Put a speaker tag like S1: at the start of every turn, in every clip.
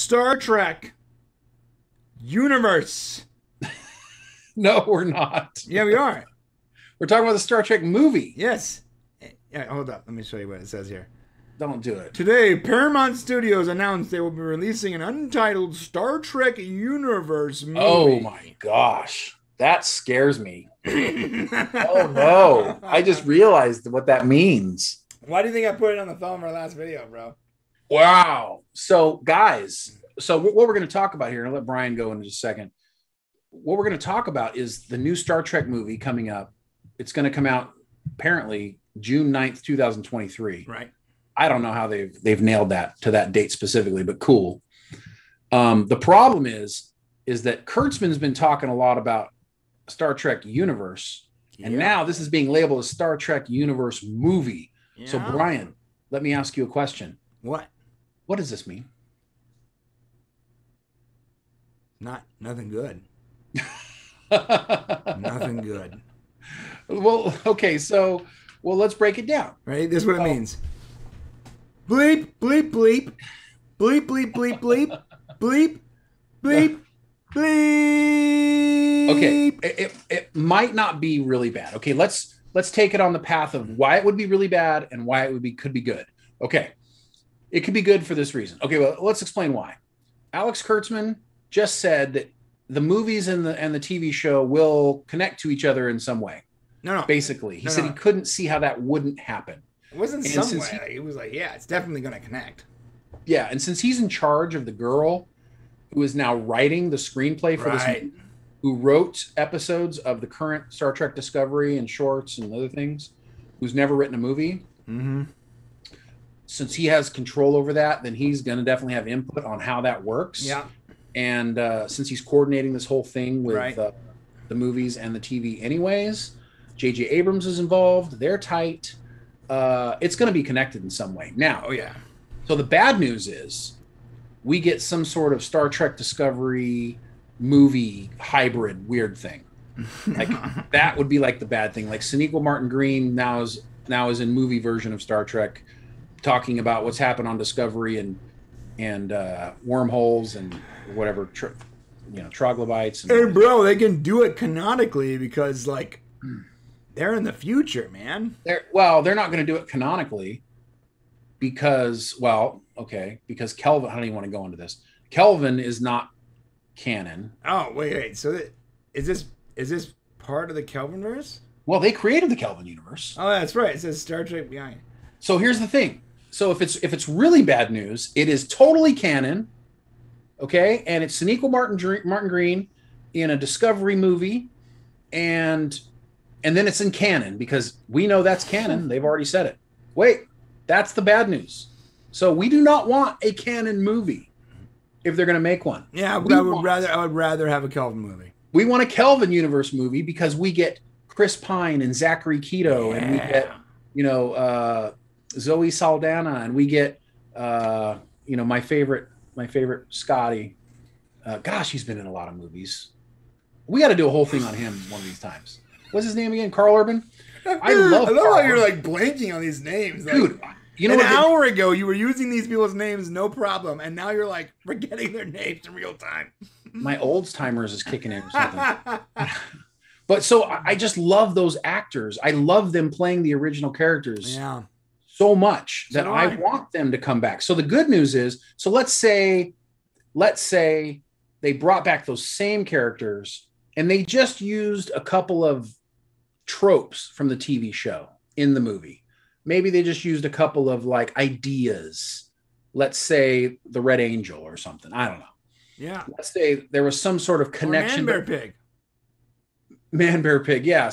S1: Star Trek universe.
S2: No, we're not.
S1: Yeah, we are.
S2: We're talking about the Star Trek movie.
S1: Yes. Yeah, hold up. Let me show you what it says here.
S2: Don't do it.
S1: Today, Paramount Studios announced they will be releasing an untitled Star Trek universe movie.
S2: Oh my gosh. That scares me. Oh no. I just realized what that means.
S1: Why do you think I put it on the thumb of our last video, bro?
S2: Wow. So guys, what we're going to talk about here, and I'll let Brian go in just a second. What we're going to talk about is the new Star Trek movie coming up. It's going to come out apparently June 9th, 2023.
S1: Right.
S2: I don't know how they've nailed that to that date specifically, but cool. The problem is that Kurtzman's been talking a lot about Star Trek universe, and now this is being labeled a Star Trek universe movie. Yeah. So Brian, let me ask you a question.
S1: What
S2: does this mean?
S1: Nothing good. Nothing good.
S2: Well, okay, so let's break it down.
S1: Right? This is what it means. Bleep, bleep, bleep. Bleep, bleep, bleep, bleep. Bleep, bleep, bleep.
S2: Okay, it might not be really bad. Okay, let's take it on the path of why it would be really bad and why it could be good. Okay, it could be good for this reason. Okay, well, let's explain why. Alex Kurtzman just said that the movies and the TV show will connect to each other in some way.
S1: No.
S2: Basically, he said he couldn't see how that wouldn't happen.
S1: It wasn't some way. He was like, yeah, it's definitely going to connect.
S2: Yeah, and since he's in charge of the girl who is now writing the screenplay for this movie, who wrote episodes of the current Star Trek Discovery and shorts and other things, who's never written a movie.
S1: Mm-hmm.
S2: Since he has control over that, then he's going to definitely have input on how that works.
S1: Yeah.
S2: And since he's coordinating this whole thing with the movies and the TV anyways, J.J. Abrams is involved. They're tight. It's going to be connected in some way. Now, so the bad news is we get some sort of Star Trek Discovery movie hybrid weird thing. Like that would be like the bad thing. Like Sonequa Martin Green now is in movie version of Star Trek, talking about what's happened on Discovery and wormholes and whatever, troglodytes. And
S1: hey, bro, they can do it canonically because like they're in the future, man.
S2: They're not going to do it canonically because Kelvin. I don't even want to go into this. Kelvin is not canon.
S1: Oh wait. So is this part of the Kelvinverse?
S2: Well, they created the Kelvin universe.
S1: Oh, that's right. It says Star Trek behind.
S2: So here's the thing. So if it's really bad news, it is totally canon. Okay, and it's Sonequa Martin Green in a Discovery movie, and then it's in canon because we know that's canon. They've already said it. Wait, that's the bad news. So we do not want a canon movie if they're going to make one.
S1: Yeah, I would rather have a Kelvin movie.
S2: We want a Kelvin universe movie because we get Chris Pine and Zachary Quito, and we get Zoe Saldana, and we get my favorite Scotty. Gosh, he's been in a lot of movies. We got to do a whole thing on him one of these times. What's his name again? Carl Urban. I love
S1: how you're like blanking on these names, like,
S2: dude.
S1: An hour ago you were using these people's names no problem, and now you're like forgetting their names in real time.
S2: My old timers is kicking in or something. But so I just love those actors. I love them playing the original characters.
S1: Yeah.
S2: So much that I want them to come back. So the good news is, so let's say they brought back those same characters and they just used a couple of tropes from the TV show in the movie. Maybe they just used a couple of like ideas. Let's say the Red Angel or something. I don't know.
S1: Yeah.
S2: Let's say there was some sort of connection.
S1: Man, Bear, Pig.
S2: Man, Bear, Pig. Yeah.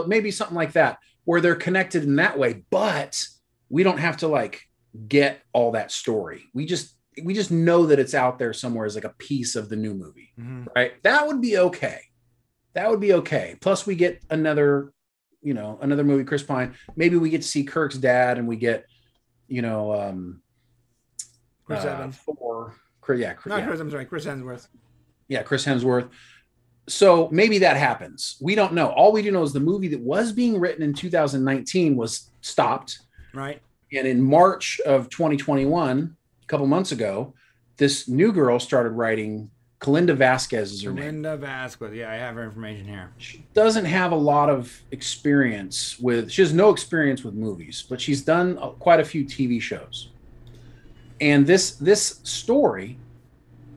S2: Maybe something like that where they're connected in that way, but we don't have to like get all that story. We just know that it's out there somewhere as like a piece of the new movie, right? That would be okay. Plus we get another movie, Chris Pine. Maybe we get to see Kirk's dad and we get, Chris
S1: Evans. Chris Hemsworth.
S2: Yeah, Chris Hemsworth. So maybe that happens. We don't know. All we do know is the movie that was being written in 2019 was stopped.
S1: Right.
S2: And in March of 2021, a couple months ago, this new girl started writing. Kalinda Vasquez is her name.
S1: Kalinda Vasquez. Yeah, I have her information here.
S2: She doesn't have a lot of experience with. She has no experience with movies, but she's done quite a few TV shows. And this story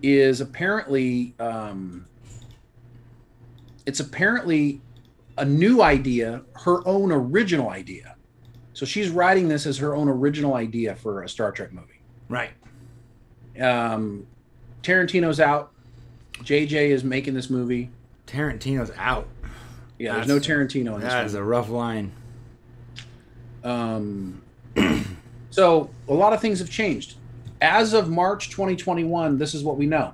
S2: is apparently it's apparently a new idea, her own original idea. So she's writing this as her own original idea for a Star Trek movie.
S1: Right.
S2: Tarantino's out. JJ is making this movie.
S1: Tarantino's out.
S2: Yeah, there's no Tarantino in this.
S1: That is a rough line.
S2: So a lot of things have changed. As of March 2021, this is what we know.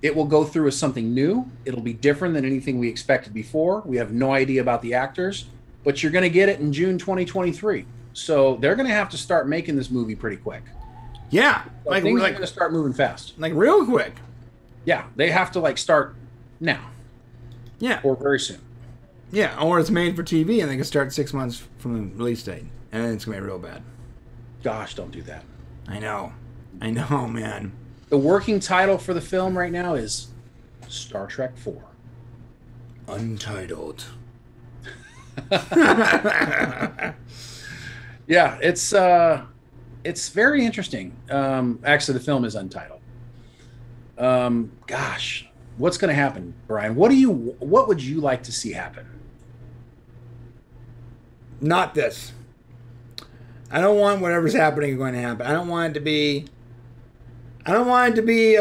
S2: It will go through as something new. It'll be different than anything we expected before. We have no idea about the actors, but you're going to get it in June 2023. So they're going to have to start making this movie pretty quick.
S1: Yeah.
S2: So things are going to start moving fast.
S1: Like real quick.
S2: Yeah, they have to like start now.
S1: Yeah.
S2: Or very soon.
S1: Yeah, or it's made for TV and they can start 6 months from the release date. And then it's going to be real bad.
S2: Gosh, don't do that.
S1: I know, man.
S2: The working title for the film right now is Star Trek 4.
S1: Untitled.
S2: Yeah, it's very interesting. Actually, the film is untitled. Gosh, what's going to happen, Brian? What would you like to see happen?
S1: Not this. I don't want whatever's happening going to happen. I don't want it to be a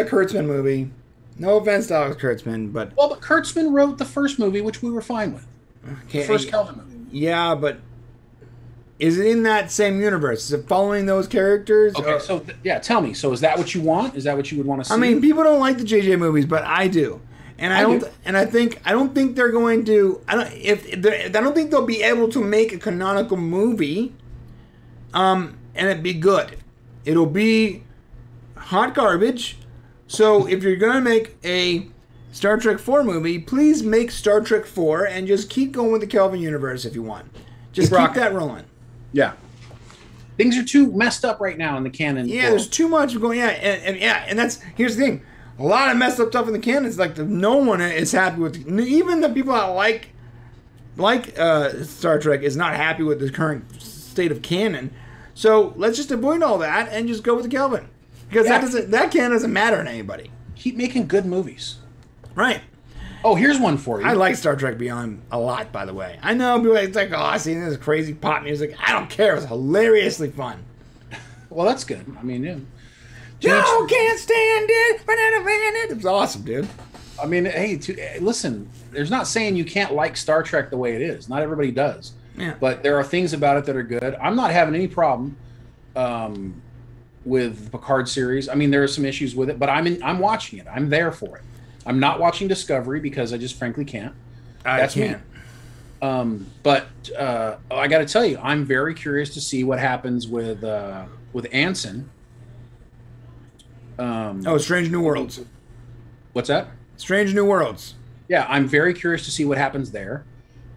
S1: Kurtzman movie. No offense to Alex Kurtzman, but
S2: Kurtzman wrote the first movie, which we were fine with.
S1: Okay,
S2: first Kelvin movie.
S1: Yeah, but is it in that same universe? Is it following those characters?
S2: Okay, so tell me. So is that what you want? Is that what you would want to see?
S1: I mean, people don't like the JJ movies, but I do. And I don't think they're going to. I don't think they'll be able to make a canonical movie, and it'd be good. It'll be hot garbage. So if you're gonna make a Star Trek 4 movie, please make Star Trek 4 and just keep going with the Kelvin universe if you want. Just keep that rolling.
S2: Yeah. Things are too messed up right now in the canon.
S1: Yeah, there's too much going. Yeah, and that's here's the thing. A lot of messed up stuff in the canon. It's like no one is happy with. Even the people that like Star Trek is not happy with the current state of canon. So let's just avoid all that and just go with the Kelvin, because that canon doesn't matter to anybody.
S2: Keep making good movies.
S1: Right.
S2: Oh, here's one for you.
S1: I like Star Trek Beyond a lot, by the way. I know people it's like, I seen this crazy pop music. I don't care. It's hilariously fun.
S2: Well, that's good. I mean, yeah.
S1: No, can't stand it. It was awesome, dude.
S2: I mean, hey, listen, there's not saying you can't like Star Trek the way it is. Not everybody does.
S1: Yeah.
S2: But there are things about it that are good. I'm not having any problem with the Picard series. I mean, there are some issues with it, but I'm watching it. I'm there for it. I'm not watching Discovery because I just frankly can't.
S1: That's can't.
S2: But I got to tell you, I'm very curious to see what happens with Anson.
S1: Strange New Worlds.
S2: What's that?
S1: Strange New Worlds.
S2: Yeah, I'm very curious to see what happens there.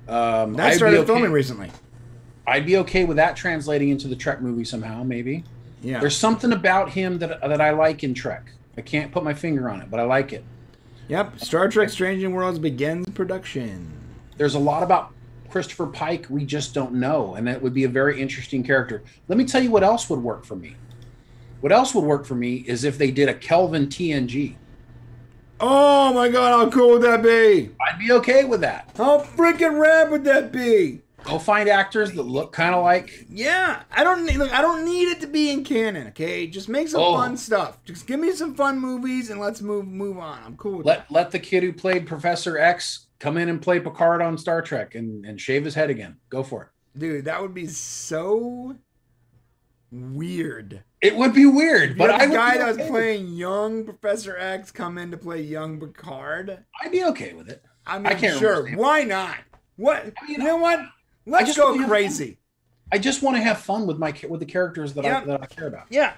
S1: That started filming recently.
S2: I'd be okay with that translating into the Trek movie somehow, maybe.
S1: Yeah.
S2: There's something about him that I like in Trek. I can't put my finger on it, but I like it.
S1: Yep. Star Trek Strange New Worlds begins production.
S2: There's a lot about Christopher Pike we just don't know, and that would be a very interesting character. Let me tell you what else would work for me. What else would work for me is if they did a Kelvin TNG.
S1: Oh my God, how cool would that be?
S2: I'd be okay with that.
S1: How freaking rad would that be?
S2: Go find actors that look kind of like.
S1: Yeah, I don't need it to be in canon. Okay, just make some fun stuff. Just give me some fun movies and let's move on. I'm cool with that.
S2: Let the kid who played Professor X come in and play Picard on Star Trek and shave his head again. Go for it,
S1: dude. That would be so weird.
S2: It would be weird, but
S1: the guy that was playing young Professor X come in to play young Picard.
S2: I'd be okay with it.
S1: I mean, sure. Why not? What? I mean, you know what? Let's go crazy.
S2: I just want to have fun with the characters that I care about.
S1: Yeah.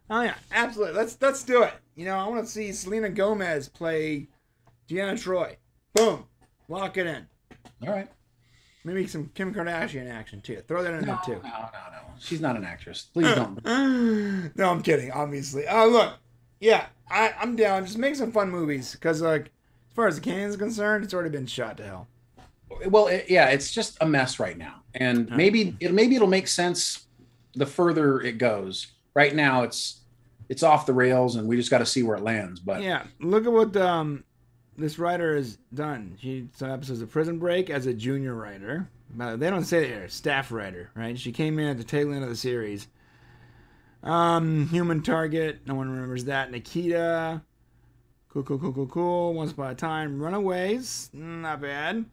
S1: Oh yeah, absolutely. Let's do it. You know, I want to see Selena Gomez play Deanna Troi. Boom. Lock it in.
S2: All right.
S1: Maybe some Kim Kardashian action too. Throw that in there too.
S2: No. She's not an actress. Please don't.
S1: No, I'm kidding. Obviously. Oh look, Yeah, I'm down. Just make some fun movies. Because, like, as far as the canon is concerned, it's already been shot to hell.
S2: Well, it's just a mess right now. And maybe it'll make sense the further it goes. Right now, it's off the rails, and we just got to see where it lands. But
S1: yeah, look at what this writer has done. She some episodes of Prison Break as a junior writer. They don't say it here, staff writer, right? She came in at the tail end of the series. Human Target, no one remembers that. Nikita, cool. Once Upon a Time, Runaways, not bad.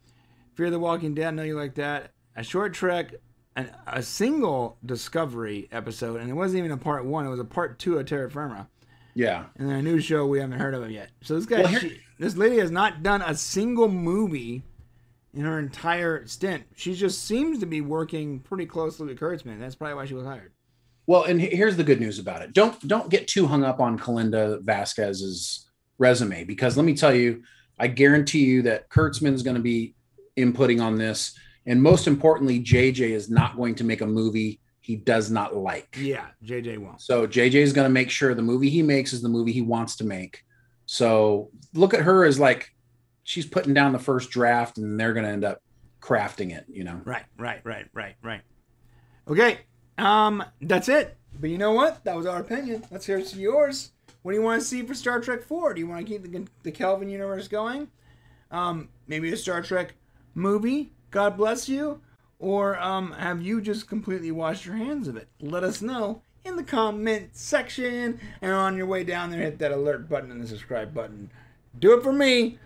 S1: Fear the Walking Dead, I know you like that. A Short Trek, a single Discovery episode, and it wasn't even a part 1, it was a part 2 of Terra Firma.
S2: Yeah.
S1: And then a new show we haven't heard of yet. So this guy, this lady has not done a single movie in her entire stint. She just seems to be working pretty closely with Kurtzman. That's probably why she was hired.
S2: Well, and here's the good news about it. Don't get too hung up on Kalinda Vasquez's resume, because let me tell you, I guarantee you that Kurtzman's going to be inputting on this. And most importantly, JJ is not going to make a movie he does not like.
S1: Yeah, JJ won't.
S2: So JJ is going to make sure the movie he makes is the movie he wants to make. So look at her as like she's putting down the first draft, and they're going to end up crafting it, you know?
S1: Right. Okay, that's it. But you know what? That was our opinion. Let's hear yours. What do you want to see for Star Trek 4? Do you want to keep the Kelvin universe going? Maybe a Star Trek movie? God bless you. Or have you just completely washed your hands of it? Let us know in the comment section. And on your way down there, hit that alert button and the subscribe button. Do it for me.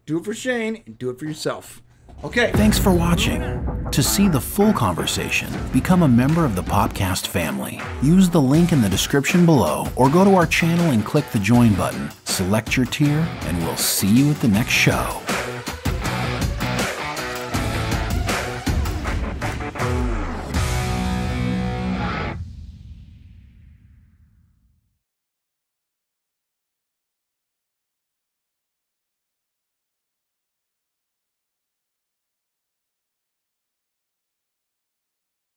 S1: Do it for Shane. And do it for yourself. Okay.
S3: Thanks for watching. To see the full conversation, become a member of the Popcast family. Use the link in the description below, or go to our channel and click the join button. Select your tier, and we'll see you at the next show.